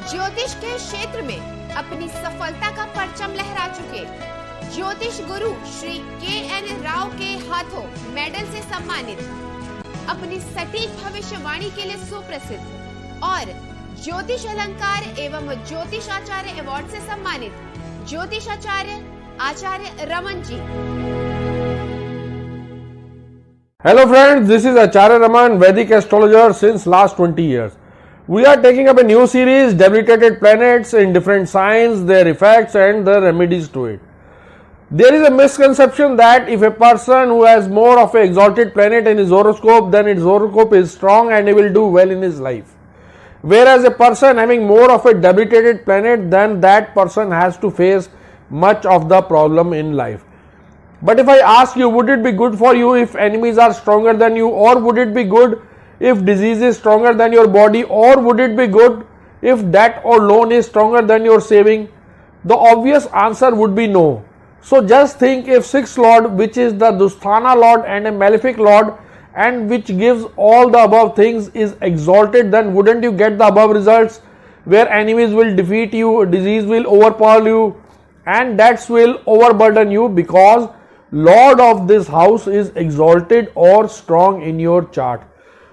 ज्योतिष के क्षेत्र में अपनी सफलता का परचम लहरा चुके ज्योतिष गुरु श्री के.एन. राव के हाथों मेडल से सम्मानित, अपनी सटीक भविष्यवाणी के लिए सुप्रसिद्ध और ज्योतिष अलंकार एवं ज्योतिष आचार्य अवार्ड से सम्मानित ज्योतिष आचार्य Raman ji. Hello friends, this is Acharya Raman, Vedic astrologer since last 20 years. We are taking up a new series, debilitated planets in different signs, their effects and the remedies to it. There is a misconception that if a person who has more of an exalted planet in his horoscope, then his horoscope is strong and he will do well in his life. Whereas a person having more of a debilitated planet, then that person has to face much of the problem in life. But if I ask you, would it be good for you if enemies are stronger than you, or would it be good if disease is stronger than your body, or would it be good if debt or loan is stronger than your saving? The obvious answer would be no. So just think, if sixth lord, which is the Dusthana lord and a malefic lord and which gives all the above things, is exalted, then wouldn't you get the above results where enemies will defeat you, disease will overpower you and debts will overburden you, because Lord of this house is exalted or strong in your chart.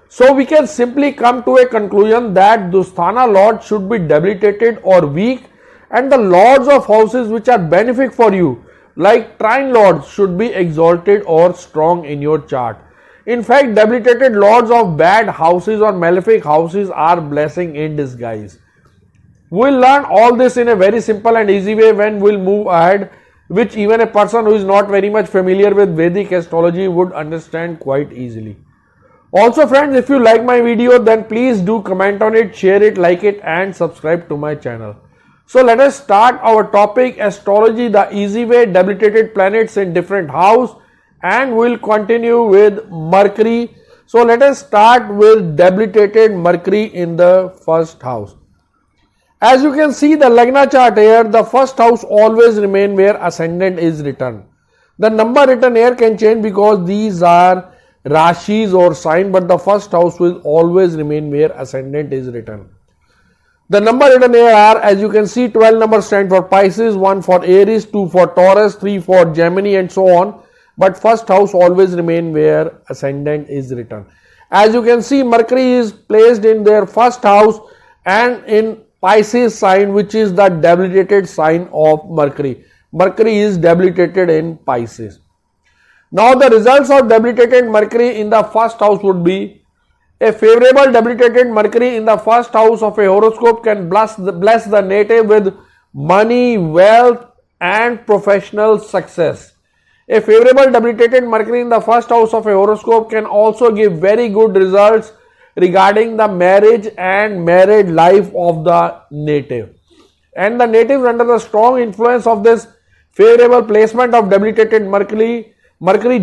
So we can simply come to a conclusion that Dusthana lord should be debilitated or weak, and the lords of houses which are benefic for you, like trine lords, should be exalted or strong in your chart. In fact, debilitated lords of bad houses or malefic houses are blessing in disguise. We'll learn all this in a very simple and easy way when we'll move ahead, which even a person who is not very much familiar with Vedic astrology would understand quite easily. Also friends, if you like my video, then please do comment on it, share it, like it and subscribe to my channel. So let us start our topic, astrology the easy way, debilitated planets in different house, and we'll continue with Mercury. So let us start with debilitated Mercury in the first house. As you can see the Lagna chart here, the first house always remain where ascendant is written. The number written here can change because these are Rashis or sign, but the first house will always remain where ascendant is written. The number written here are, as you can see, 12 numbers stand for Pisces, 1 for Aries, 2 for Taurus, 3 for Gemini and so on. But first house always remain where ascendant is written. As you can see, Mercury is placed in their first house and in Pisces sign, which is the debilitated sign of Mercury. Mercury is debilitated in Pisces. Now the results of debilitated Mercury in the first house would be: a favorable debilitated Mercury in the first house of a horoscope can bless the native with money, wealth and professional success. A favorable debilitated Mercury in the first house of a horoscope can also give very good results regarding the marriage and married life of the native. And the native, under the strong influence of this favorable placement of debilitated Mercury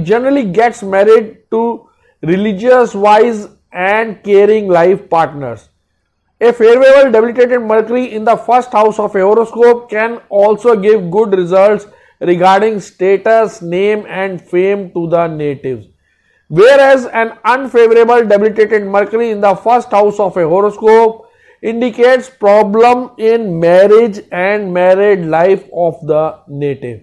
generally gets married to religious, wise and caring life partners. A favorable debilitated Mercury in the first house of a horoscope can also give good results regarding status, name and fame to the natives. Whereas an unfavorable debilitated Mercury in the first house of a horoscope indicates problem in marriage and married life of the native.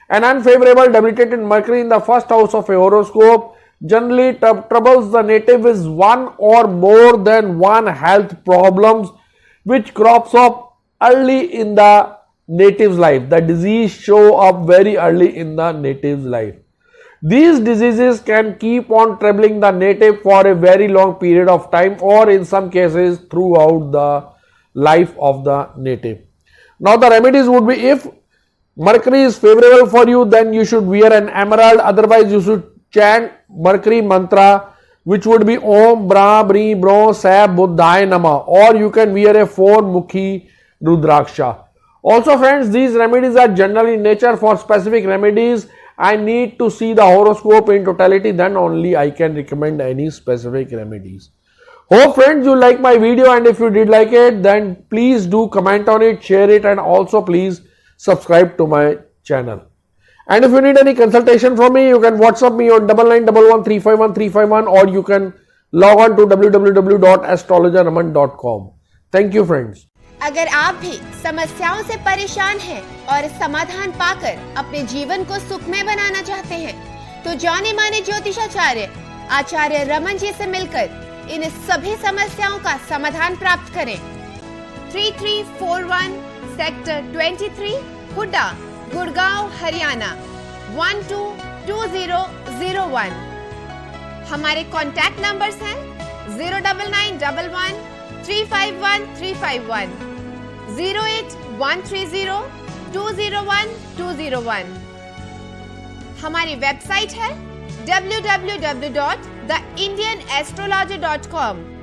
An unfavorable debilitated Mercury in the first house of a horoscope generally troubles the native with one or more than one health problems which crops up early in the native's life. The disease show up very early in the native's life. These diseases can keep on troubling the native for a very long period of time, or in some cases throughout the life of the native. Now the remedies would be: if Mercury is favorable for you, then you should wear an emerald. Otherwise you should chant Mercury mantra, which would be Om Bra Bri Bro Sab Buddhaya Nama, or you can wear a 4-mukhi Rudraksha. Also friends, these remedies are general in nature. For specific remedies, I need to see the horoscope in totality, then only I can recommend any specific remedies. Hope friends you like my video, and if you did like it, then please do comment on it, share it and also please subscribe to my channel. And if you need any consultation from me, you can WhatsApp me on 9911351351, or you can log on to www.astrologerraman.com. Thank you friends. अगर आप भी समस्याओं से परेशान हैं और समाधान पाकर अपने जीवन को सुखमय बनाना चाहते हैं, तो जाने माने ज्योतिषाचार्य आचार्य रमन जी से मिलकर इन सभी समस्याओं का समाधान प्राप्त करें। 3341 सेक्टर 23 हुड्डा, गुड़गांव, हरियाणा 122001। हमारे कॉन्टैक्ट नंबर्स हैं 09911 351 351, 08130 201 201। हमारी वेबसाइट है www.theindianastrologer.com।